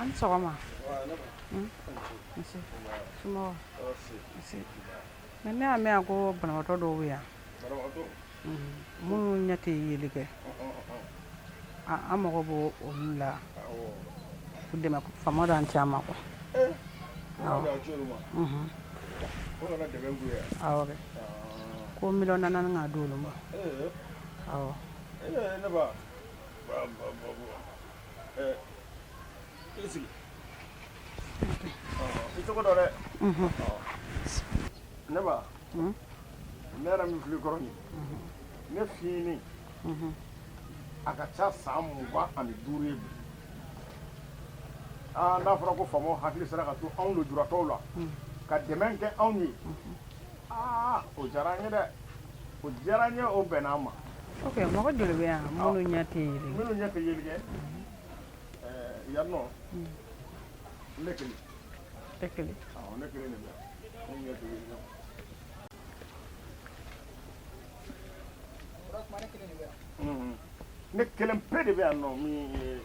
An sɔgɔma. Somɔgɔw. Mais ne y'a mɛn yan ko banabaatɔ dɔw bɛ yan. Minnu ɲɛ tɛ yeli kɛ. An mago b'o olu la. K'u dɛmɛ faama d'an cɛ ma quoi. Awɔ. Ko 4 millions ka di olu ma. Awɔ. Ne ba. Isi. Ito ko dɔrɛ. Ne ba. Ne yɛrɛ min fili kɔrɔ ni. Ne fini. A ka ca san 25 ye bi. N'a fɔra ko faamaw hakili sera ka to anw lujuratɔw la. Ka dɛmɛ kɛ anw ye. O diyara n ye dɛ. O diyara n ye, o bɛnna an ma. Ok, mɔgɔ joli bɛ yan minnu ɲɛ tɛ yeli. Minnu ɲɛ tɛ yeli kɛ. Yan nɔ. Ne kelen. Tɛ kelen. Ne kelen de bɛ yan. Ne ɲɛ tɛ yeli kɛ. Ne kelen pe de bɛ yan nɔ min ye.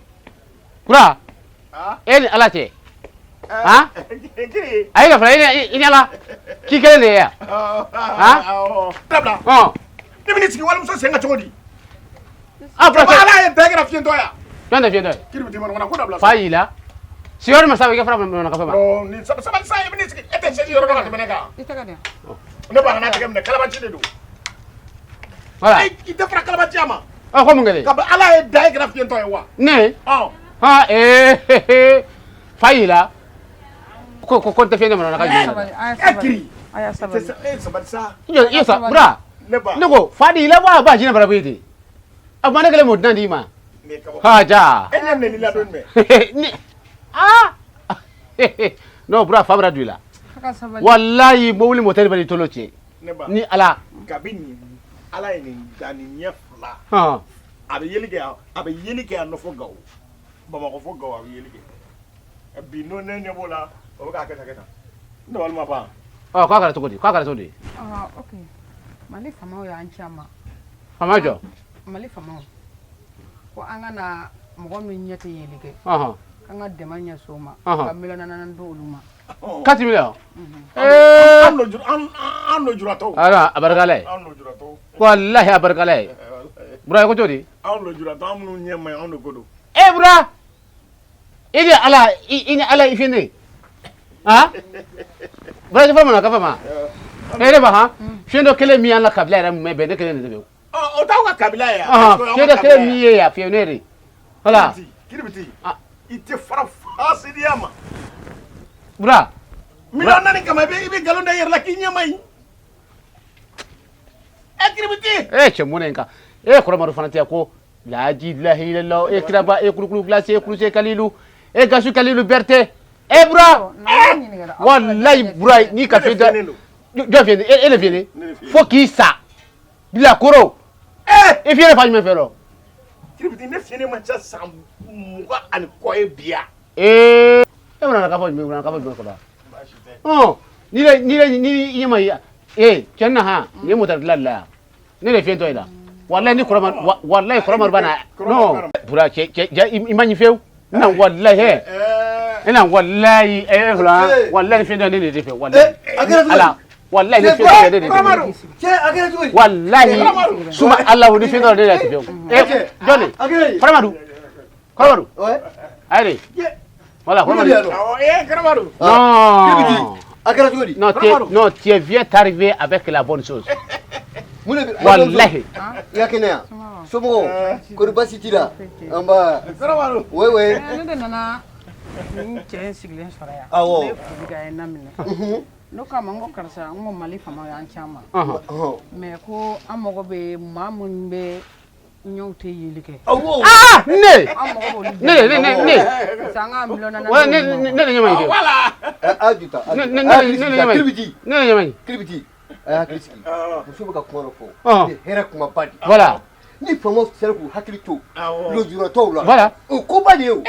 Kura. E ni Ala cɛ. Ayi ka fara i ɲɛla k'i kelen de ye yan. Dabila. Ne bɛ n'i sigi walimuso sen kan cogo di? Ala ye bɛɛ kɛra fiɲɛtɔ yan. Jɔn tɛ fiɲɛtɔ ye? Kiribiti manamana ko dabila. Fa y'i la. Siyɔri ma sa i ka fara manamana kafa ma. Ni sabali sa i bɛ n'i sigi e tɛ sɛji yɔrɔ dɔ ka tɛmɛ ne kan. I tɛgɛ di yan. Ne b'a kana tɛgɛ minɛ kalabaci de don. Voilà. I tɛ fara kalabaciya ma. Ko mun kɛlen? Kabi Ala ye da e kɛra fiɲɛtɔ ye wa? Ne? Fa y'i la. Ko n tɛ fiɲɛ manamana ka jɔn na. E kiri. A y'a sabali. E sabali sa. I sa bura. Ne ko fa y'i la wa ba jinɛ bara bɛ ten. A ma ne kelen m'o dunan d'i ma. Ha ja. E ɲɛ minɛ la don mɛ. Non bura fa bara don i la. Wallahi mobili moteur bɛ n'i tolo cɛ. Ni Ala. Kabini Ala ye nin da nin ɲɛ fila. A bɛ yeli kɛ yan nɔ fɔ Gawo. Bamakɔ fɔ Gawo a bɛ yeli kɛ. Bi n'o ne ɲɛ b'o la o bɛ k'a kɛ tan. Ne walima ban. K'a kɛra cogo di? K'a kɛra cogo di? Ok. Mali faamaw y'an ci an ma. Faama jɔ? Mali faamaw. Ko an ka na mɔgɔ min ɲɛ tɛ yeli kɛ. K'an ka dɛmɛ ɲɛsin o ma. Ka 4 millions di olu ma. 4 millions? An lujuratɔw. A barikala ye. An lujuratɔw. Wallahi a barikala ye. Bura ko cogo di? An lujuratɔw an minnu ɲɛ maɲi anw de ko don. Bura! I ni Ala i fiɲɛ ne. Bura i fɔ mun na kafa ma? Ne ba fiɲɛ dɔ kelen min y'an ka kabila yɛrɛ mɛn bɛn ne kelen de bɛ. O t'aw ka kabila ye. Fiɲɛ dɔ kelen min ye yan fiɲɛ ne de. Voilà. Kiribiti i tɛ fara fasidiya ma. Bura. 4 kama i bɛ nkalon da i yɛrɛ la k'i ɲɛ maɲi. Kiribiti. Cɛ mun in kan. Kɔrɔmari fana tɛ ko la ilaha illallah kiraba kulukulu glace kuluse kalilu gasu kalilu berte Bura. Wallahi Bura ni ka fiɲɛ dɔ. Jɔn fiɲɛ e le fiɲɛ fo k'i sa. Bila koro. I fiɲɛ fa jumɛn fɛ lɔ? Kiribiti ne fiɲɛ ma ca san 20 kɔ ye bi yan. E bɛna ka fɔ jumɛn kɔrɔ? Ni ɲɛ ma ye cɛn na ha ni moteur dilan la ne le fiɲɛ tɔ i la. Wallahi kɔrɔmari bana. Non Bura cɛ i ma ɲi fewu. Na wallahi ina wallahi wallahi fiɲɛ tɔ ne de fɛ wallahi. Ala wallahi ne fiɲɛ tɔ ne de fɛ. Wallahi suma Allah ni fiɲɛ tɔ ne de fɛ. Jɔnni Kɔrɔmari. Allez. Voilà, Kɔrɔmari. Non, tu viens d'arriver avec la bonne chose. Wallahi. Yakina. Somo, Koribasi tira. Amba. Ouais. Ne de nana ni cɛ in sigilen sɔrɔ yan. Awɔ. Ne foli ka ye na minɛ. Ne k'a ma n ko karisa n ko Mali faamaw y'an ci an ma. Mais ko an mago bɛ maa minnu bɛ ɲɛw tɛ yeli kɛ. Ne. An mago b'olu de. Ne. Parce que an ka 4 millions ne ɲɛma ɲi. A juta. Ne ɲɛma ɲi. Kiribiti. A hakili sigi. Muso bɛ ka kuma dɔ fɔ. Hɛrɛ kumaba de. Voilà. Ni faamaw sera k'u hakili to lujuratɔw la. Voilà. O koba de ye o.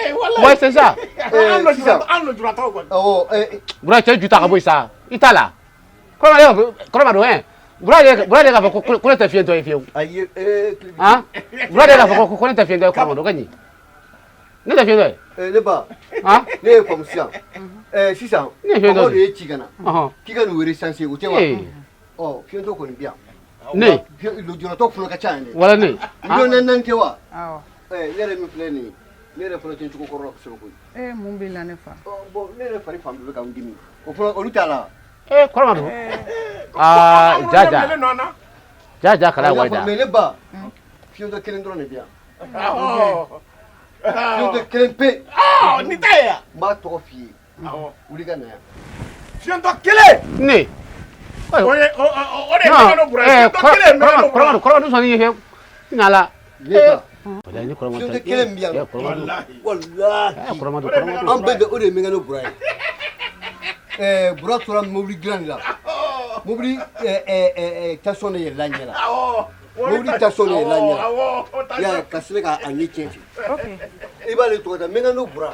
Ouais, c'est ça. An lujuratɔw kɔni. Awɔ. Bura cɛ ju ta ka bɔ yen sa. I t'a la. Kɔrɔmari Bura de k'a fɔ ko ne tɛ fiɲɛ tɔ ye fiyewu. Ayi Bura de k'a fɔ ko ne tɛ fiɲɛ tɔ ye Kɔrɔmari o ka ɲi. ne tɛ fiɲɛ tɔ ye ne ba ne ye faamu sisan sisan mɔgɔw de ye ci ka na k'i ka nin wele sanse o tɛ wa fiɲɛtɔ kɔni bi yan ne lujuratɔ fana ka ca yan dɛ wala ne miliyɔn naani tɛ wa ne yɛrɛ min filɛ nin ye ne yɛrɛ fana tɛ cogo kɔrɔ la kosɛbɛ koyi mun b'i la ne fa bon ne yɛrɛ fari fan bɛɛ bɛ ka n dimi o fana olu t'a la kɔrɔma don jaja kala wajda mais ne ba fiɲɛtɔ kelen dɔrɔn de bi yan fiɲɛtɔ kelen pe ni t'a ye yan n b'a tɔgɔ f'i ye wuli ka na yan fiɲɛtɔ kelen ne o de ye mɛgɛnɔ bura ye fiɲɛtɔ kelen ye mɛgɛnɔ bura ye kɔrɔma dun sɔnni ye nala ne ba ni kɔrɔma fiɲɛtɔ kelen bi yan kɔrɔma an bɛɛ o de ye mɛgɛnɔ bura ye bura tora mobili dilan de la mobili tasɔn de yɛlɛla ɲɛ la mobili tasɔn de yɛlɛla ɲɛ la y'a ka sɛbɛn k'a ɲɛ tiɲɛ i b'ale tɔgɔ da mɛgɛnɔ bura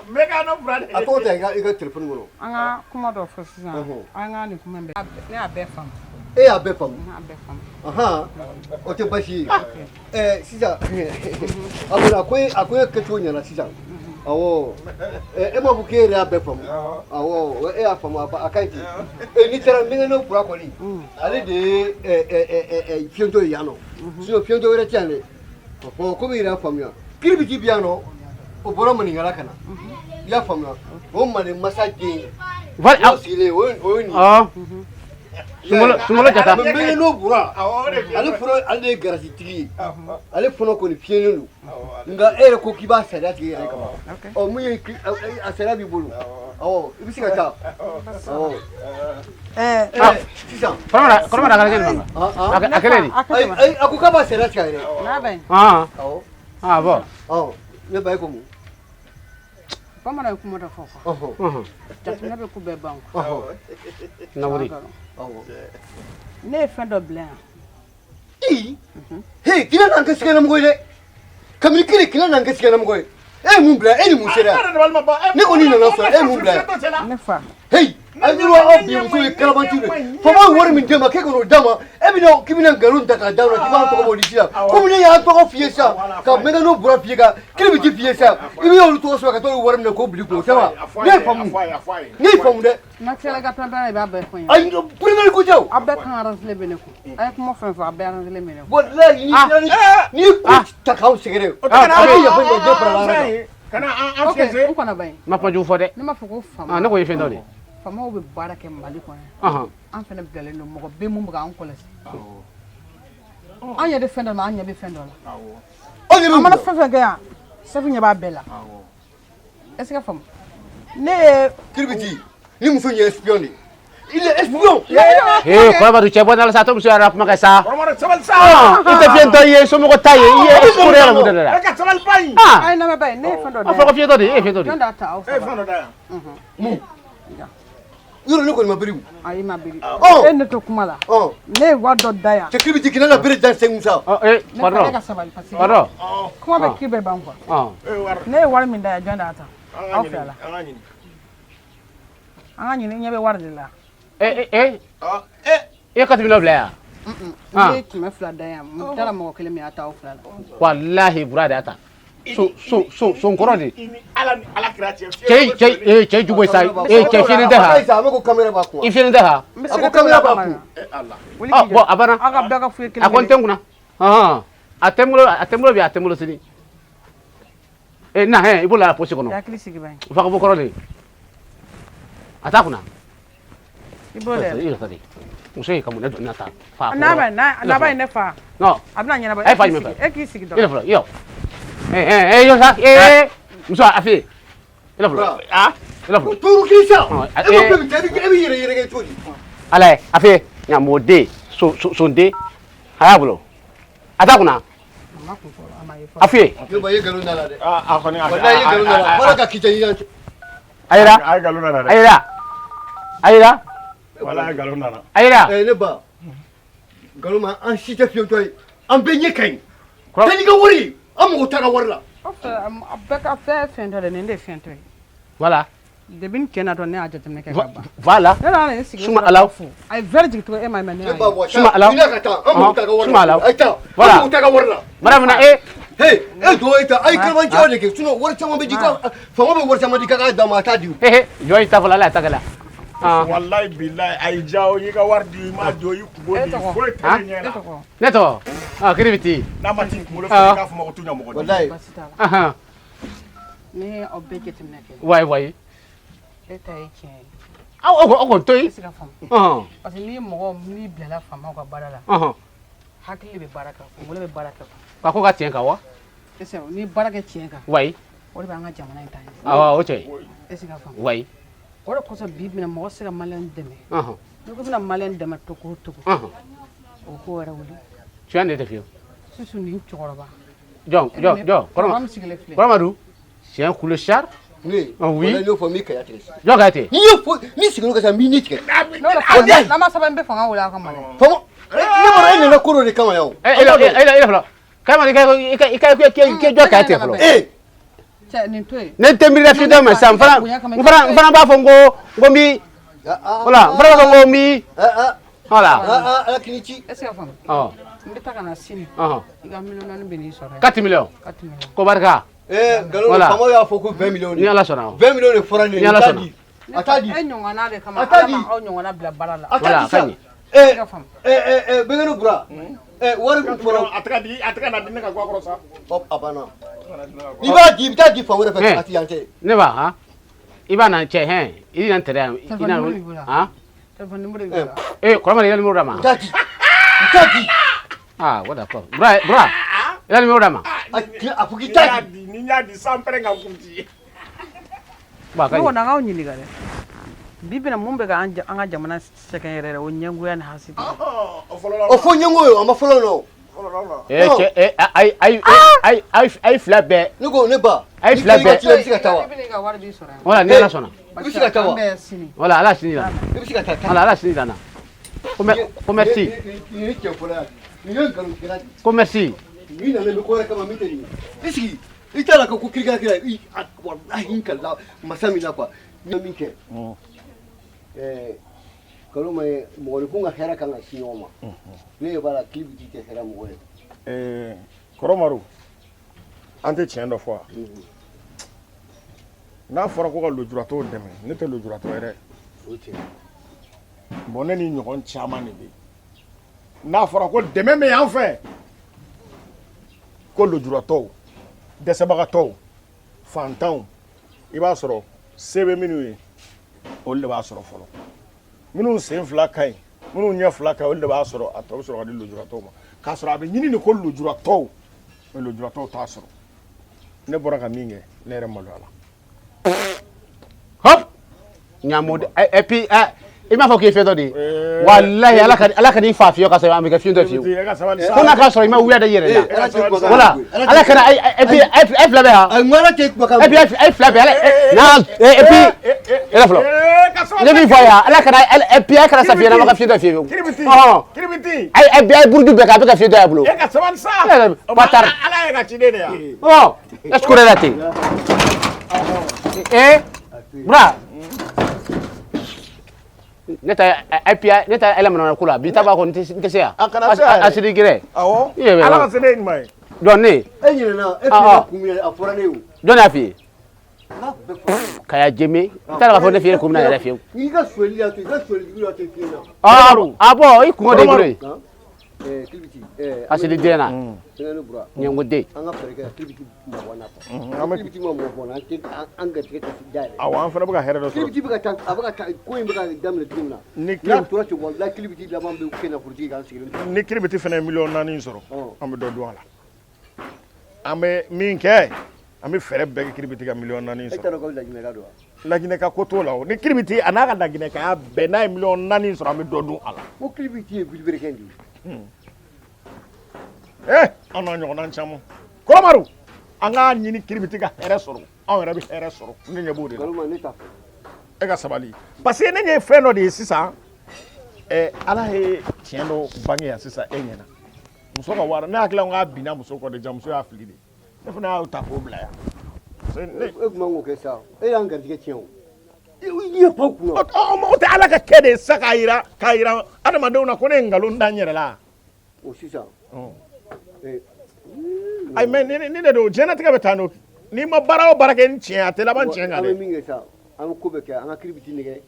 a tɔgɔ ta i ka telefɔni kɔnɔ an ka kuma dɔ fɔ sisan an ka nin kuma bɛɛ ne y'a bɛɛ faamu e y'a bɛɛ faamu n y'a bɛɛ faamu o tɛ baasi ye sisan a ko e kɛcogo ɲɛna sisan awɔ e m'a fɔ k'e yɛrɛ y'a bɛɛ faamu awɔ e y'a faamu a ka ɲi ten n'i taara mɛgɛnɔ bura kɔni ale de ye fiɲɛtɔ ye yan nɔ sinon fiɲɛtɔ wɛrɛ tɛ yan dɛ komi i yɛrɛ y'a faamuya kiribiti bi yan nɔ o bɔra maninkala ka na i y'a faamuya o manden masa den o sigilen o ye nin Sungolo jata. Mbele no bura. Ale fɔlɔ ale de ye garasi tigi ye. Ale fɔlɔ kɔni fiyɛlen don. Nka e yɛrɛ ko k'i b'a sariya tigɛ yɛrɛ kama. Mun ye a sariya b'i bolo. Awɔ i bɛ se ka taa. Awɔ. Sisan. Kɔrɔma da kelen ma. A kelen ni. Ayi a ko k'a b'a sariya tigɛ yɛrɛ. n'a bɛ Awɔ. Bon. Ne ba ye ko mun. bamanan ye kuma dɔ fɔ quoi jateminɛ bɛ ko bɛɛ ban quoi Nawuri. ne ye fɛn dɔ bila yan Hey, kila nan ka sigana mɔgɔ ye dɛ. Kabini kila nan ka sigana mɔgɔ ye. E mun bila e ni mun sera. Ne ko ni nana sɔrɔ e mun bila. ne fa Hey, ayiwa aw bi muso ye kalabanci de. Fama wari min d'e ma k'e k'o d'a ma. E bɛna k'i bɛna nkalon ta k'a d'a ma k'i b'a tɔgɔ bɔ lisi la. Komi ne y'a tɔgɔ f'i ye sisan ka mɛgɛnɔ bɔra f'i ye ka kiri bɛ ti f'i ye sisan. I bɛ y'olu tɔgɔ sɔrɔ ka t'olu wari minɛ k'o bili k'o sɛbɛn. Ne ye faamu. Ne ye faamu dɛ. n'a tilala ka taa baara i b'a bɛɛ fɔ n ye. Ayi, premier ko tɛ o. a bɛɛ kan aranzele bɛ ne kun a ye kuma fɛn fɛn a bɛɛ aranzele bɛ ne kun. Wallahi ni ko ta k'aw sɛgɛrɛ. Kana ok n kɔnɔ ba ye. Ma kuma jugu fɔ dɛ. ne m'a fɔ ko faama. Ne ko ye fɛn dɔ de. faamaw bɛ baara kɛ mali kɔnɔ an fana bilalen don mɔgɔ bɛ mun bɛ k'an kɔlɔsi an ɲɛ bɛ fɛn dɔ la an ɲɛ bɛ fɛn dɔ la an mana fɛn fɛn kɛ yan sefu ɲɛ b'a bɛɛ la est-ce que faamu ne ye kiribiti ni muso ye espion de il est espion kɔrɔba du cɛ bɔ n'ala sa to muso yɛrɛ kuma kɛ sa sabali sa i tɛ fiɲɛ dɔ ye somɔgɔ ta ye i ye espoir yɛrɛ mun de la ka sabali ba in a ye namɛ ba ye ne ye fɛn dɔ da a fɔ ko fiɲɛ dɔ de e ye fiɲɛ dɔ de jɔn d'a ta aw e fɛ fɛn dɔ da yan mun yɔrɔ ne kɔni ma biri ayi ma biri e ne to kuma la ne ye wari dɔ da yan cɛ kiribiti kina na bere dan sen sa ne fana ka sabali parce que pardon kuma bɛ k'i bɛ ban quoi ne ye wari min da yan jɔn d'a ta aw fɛ la an ka ɲini ɲɛ bɛ wari de la e ka tɛmɛ bila yan ne ye 200 da yan n taara mɔgɔ kelen min y'a ta aw fila la walahi bura de y'a ta sonkɔrɔ de ala kira cɛ cɛ jugu ye sa cɛ fiɲɛnin tɛ ha a ko kamera b'a kun i fiɲɛnin tɛ ha n bɛ a se ko ka kamera b'a kun bon a banna aw ka bɛɛ ka foyi a kelen ko n tɛ n kunna a tɛ n bolo bi a tɛ n bolo sini na i b'o la posi kɔnɔ hakili sigi ba ye o fa ka bɔ kɔrɔ de a t'a kunna i b'o de i yɛrɛ de muso ye ka mun ne dɔn n'a ta fa n'a bɛ ne fa non a bɛna ɲɛnabɔ a ye fa jumɛn fɛ e k'i sigi i yɛrɛ dɔrɔn fɔlɔ yɔ yɔ sa muso a fɛ i yɛrɛ fɔlɔ i yɛrɛ fɔlɔ turu k'i sa e ma bɛ e bɛ yɛrɛ yɛrɛ kɛ cogo di ala ye a fɛ ɲamoden sonden a y'a bolo a t'a kunna a fɛ ne ba ye nkalon da la dɛ a kɔni wallahi ye nkalon da la fɔlɔ ka kitchen yi a yira a ye nkalon nana dɛ a yira a yira wala a ye nkalon nana a yira ne ba nkalon ma an si tɛ fiyentɔ ye an bɛɛ ɲɛ ka ɲi taa n'i ka wari an mago t'a ka wari la a bɛɛ ka fɛn fɛn dɔ de nin de ye fɛn tɔ ye voilà debi n cɛ na dɔrɔn ne y'a jateminɛ kɛ ka ban voilà ne nana ne sigi suma ala fo a ye verre jigin tugun e ma mɛ ne ne y'a ba ye bɔ suma ala taa ka taa an mago t'a ka wari suma ala la a taa voilà an mago t'a ka wari la madame na Hey, do ita ai kalman jawo da ke suno war sama bi ka fama bi war sama di ka da mata di. Jo ita fala la tagala. Wallahi billahi ai jawo yi ka wardi ma do yi ku bodi ko ta nyela. Neto. Kiribiti. Na mati ku mo ka fama ko tunya mo ko. Wallahi. Ni obeke timneke. Wai. Eta yake. Aw toy. Sika fam. Parce que ni mo ni bila fama ko barala. Hakili be baraka, ngole be baraka. Ka ko ka tienka wa? Ese ni baraka tienka. Wai. Ori ba nga jamana intani. O che. Esika fam. Wai. Ora ko sa bibi na mo sira malen deme. Ni ko na malen deme to ko. O ko era wuli. Tu ande te fio. Susu ni choroba. Jo. Koroma du. C'est un couleur char. Oui. Oui. Wala no fo mi ka ya tes. Jo ka te. Ni sigino ka sa minute ke. Na ma saban be fanga wala ka malen. Fama. Ni mo ene na kuro de kama yawo. Ila flo. Kama ni ke jo ka te flo. Ne tembira fi da ma sam fana ba fo ngo mi. Wala, fana ba ngo mi. Wala. Kinichi. Ese fam. Mbita kana sini. Iga million ni beni sore. 4 millions. 4 millions. Ko barka. Galo fama ya fo ko 20 millions. Ni ala sona. 20 millions de francs ni. Ni ala sona. Atadi. Nyongana de kama au nyongana bila barala. Wala, kanyi. Begano bura. Wari ku foro ataka na dinga kwa krosa. Hop abana. Ni ba di ta di fa wora fa ati yante. Ne ba ha. Iba na che he. Idi nan tere. Ina ha. Telefon numero Koroma ila numero ma. Tati. What the fuck? Bra. Ila numero dama. Afuki tati. Ni nya di sampere nga kunti. Ba no kanyi. na ngaw nyini gare. Bibi na mumbe ga anga jamana sekenere o nyengu ya na hasibi. Ofo nyengo yo ama follow no. Ai flabe. Nugo ne ba. Ai flabe. Bibi ga war bi sore. Wala ni ala sona. Bisika tawa. Wala ala sini la. Bisika tawa. Wala ala sini la na. Merci. Ni ke fola. Ni ngalo kira. Merci. Ni na le ko kama miteni. Bisiki. Itala ka ku kira i wallahi kala masami na kwa. Ni minke. Kalau mai mori kunga hera kanga sinyoma. Ne bala clip dite hera mo. Koromaru. Ante tiendo fois. Na fora ko lojurato deme. Ne te lojurato ere. Oche. Bonne ni ñogon chama ne be. Na fora ko deme me en fait. Ko lojurato. Desebaga fantan. Iba soro sebe minui. O le ba soro folo. Minu sen fila kai minu nya fila kai o le ba soro ato soro ka di lojurato ma ka soro abe nyini ni ko lojurato o lojurato ta soro ne bora ka minge ne re malo ala Hop. Nyamode et puis il m'a faut qu'il fait dodi. Wallahi ala ka ni fa fiyo ka sa amika fiyo do fiyo. Kuna ka soro ma wuya da yere la. Wala. Ala kana et puis ai flabe ha. Ngwana ke ku baka. Et puis ai flabe ala na et puis ela flo. Ne bi voya ala kana et puis ai kana sa fiyo na ma ka fiyo do fiyo. Kiribiti Ai bien burdu be ka fiyo do ya blo. e ka saban sa Patar. ala e ka chidene ya Oh, est-ce qu'on est là t'es? Bra. Neta ela mana kula bi taba ko nte se ya. Asiri gire. awo Ye be. ala ka sene mai Donni. Enyi na e fi ku mi afora ne o. Donni afi. Na be fo. Kaya jeme. Tala ka fo ne fi ko na ya fi. Ni ga sweli ya to ga sweli bi ya to fi na. Abo i ku de gure. Kilibiti Asiri dena. ngene bura. Nyangode. Anga perega kilibiti mo wana ko. Kilibiti mo wana ke anga ke ta dare. awo an fana buga here do so Kilibiti bi ka tan abaga ta ko imba damle dimna. ni Na to to wallahi kilibiti da man be ke na furji ga sigin. ni kiribiti fana million nani soro an be do do ala an be min ke an be fere be kiribiti ka million nani E soro tano ko la jime ga do. lagine ka koto la o ni kiribiti anaka lagine ka ya be na million nani soro an be do do ala Mo kilibiti e bilbere kendi. ana ñogo nan chamo Koromaru anga ñini kiribiti ka here soro an yɛrɛ be here soro ne ɲɛ b'o de la Galuma ne ta. e ka sabali parce que ne ɲɛ fɛn dɔ de ye sisan ala ye tiɲɛ dɔ bange yan sisan e ɲɛna muso ka wari ne hakili la k'a binna muso kɔ de ja muso y'a fili de ne fana y'a ta k'o bila yan E kuma ngo ke sa. E y'an garijɛgɛ tiɲɛ o. I ye pa kunna. o tɛ ala ka kɛ de ye sisan k'a yira adamadenw na ko ne ye nkalon da n yɛrɛ la O sisan. ay mais ni de do jɛnatigɛ bɛ taa n'o n'i ma baara o baara kɛ ni tiɲɛ a tɛ laban tiɲɛ kan an dɛ bɛ min kɛ sa an bɛ ko bɛɛ kɛ an ka kiribiti nɛgɛ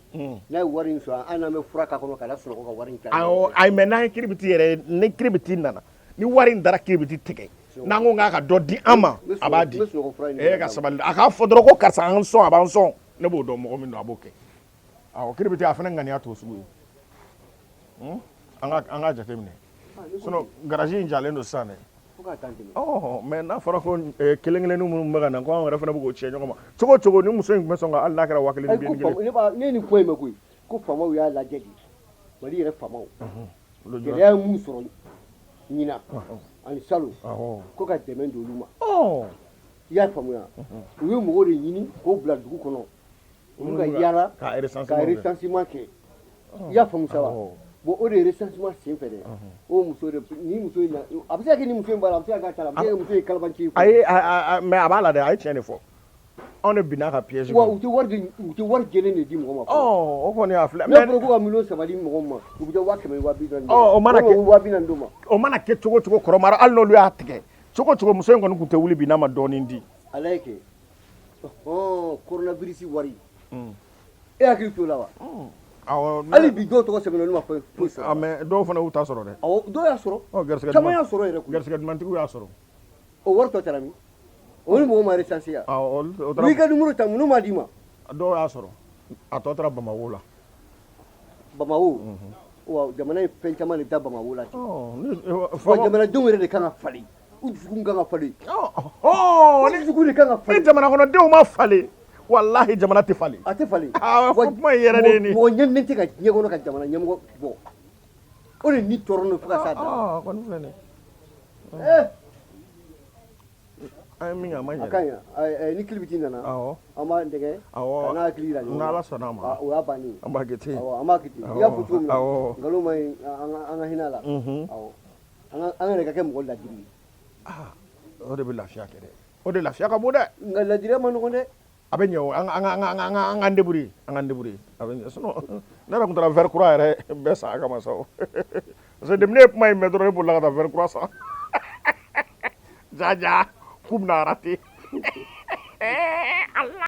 n'a ye wari in sɔrɔ an n'an bɛ fura k'a kɔnɔ ka da sunɔgɔ ka wari in ta awɔ ay mais n'an ye kiribiti yɛrɛ ni kiribiti nana ni wari in dara kiribiti tigɛ n'an ko k'a ka dɔ di an ma a b'a di ka sabali a k'a fɔ dɔrɔn ko karisa an sɔn a b'an sɔn ne b'o dɔn mɔgɔ min don a b'o kɛ awɔ kiribiti a fana ŋaniya t'o sugu ye an ka jateminɛ sinon garage in jalen don sisan dɛ mais n'a fɔra ko kelen-kelennin minnu bɛ ka na ko an yɛrɛ fana bɛ k'o tiɲɛ ɲɔgɔn ma cogo o cogo ni muso in tun bɛ sɔn ka hali n'a kɛra 1000 ni 5000 ne ni ko in mɛn koyi ko faamaw y'a lajɛ de mali yɛrɛ faamaw gɛlɛya ye mun sɔrɔ ɲina ani salo ko ka dɛmɛ don olu ma i y'a faamuya u ye mɔgɔw de ɲini k'o bila dugu kɔnɔ olu ka yaala ka recensement kɛ i y'a faamu sa wa bon o de ye recensement sen fɛ dɛ o muso de ni muso in na a bɛ se ka kɛ ni muso in b'a la a bɛ se ka k'a ta la a bɛ se ka kɛ muso ye kalabanci ye ayi mais a b'a la dɛ a ye tiɲɛ de fɔ anw de binna ka piège wa u tɛ wari jɛlen de di mɔgɔ ma o kɔni y'a filɛ n'a fɔra ko ka miliyɔn 3 di mɔgɔ ma u bɛ taa 500 50 o mana kɛ 40 d'u ma o mana kɛ cogo cogo kɔrɔmara hali n'olu y'a tigɛ cogo cogo muso in kɔni tun tɛ wuli bi n'a ma dɔɔnin di ala ye kɛ coronavirus wari e hakili t'o la wa hali bi dɔw tɔgɔ sɛbɛnna olu ma foyi sɔrɔ mais dɔw fana y'u ta sɔrɔ dɛ awɔ dɔw y'a sɔrɔ caman y'a sɔrɔ yɛrɛ garisɛgɛ dumantigiw y'a sɔrɔ o wari tɔ taara min o ni mɔgɔ ma recensé ya n'i ka numéro ta minnu m'a d'i ma dɔw y'a sɔrɔ a tɔ taara Bamako la Bamako wa jamana ye fɛn caman de da Bamako la ten wa jamanadenw yɛrɛ de kan ka falen u dusukun kan ka falen u dusukun de kan ka falen ni jamana kɔnɔdenw ma falen walahi jamana tɛ falen a tɛ falen fɔ kuma in yɛrɛ de ye nin mɔgɔ ɲɛninen tɛ ka diɲɛ kɔnɔ ka jamana ɲɛmɔgɔ bɔ o de ni tɔɔrɔ no fo ka s'a dan kɔni filɛ nin an ye min kɛ a ma ɲɛ a ka ɲi ni kilibiti nana an b'a dɛgɛ ka n'a hakili yira ɲɔgɔn na n'Ala sɔnna a ma o y'a bannen an b'a kɛ ten an b'a kɛ ten i y'a fɔ cogo min na nkalon ma ɲi an ka hinɛ a la an yɛrɛ ka kɛ mɔgɔ ladiri ye o de bɛ lafiya kɛ dɛ o de lafiya ka bon dɛ nka ladiriya ma nɔgɔn dɛ a bɛ ɲɛ o an k'an débrouiller a bɛ ɲɛ sinon ne yɛrɛ tun taara verre kura yɛrɛ bɛɛ san a kama sa o parce que depuis ne ye kuma in mɛn dɔrɔn ne bolila ka taa verre kura san jaja k'u bɛna rater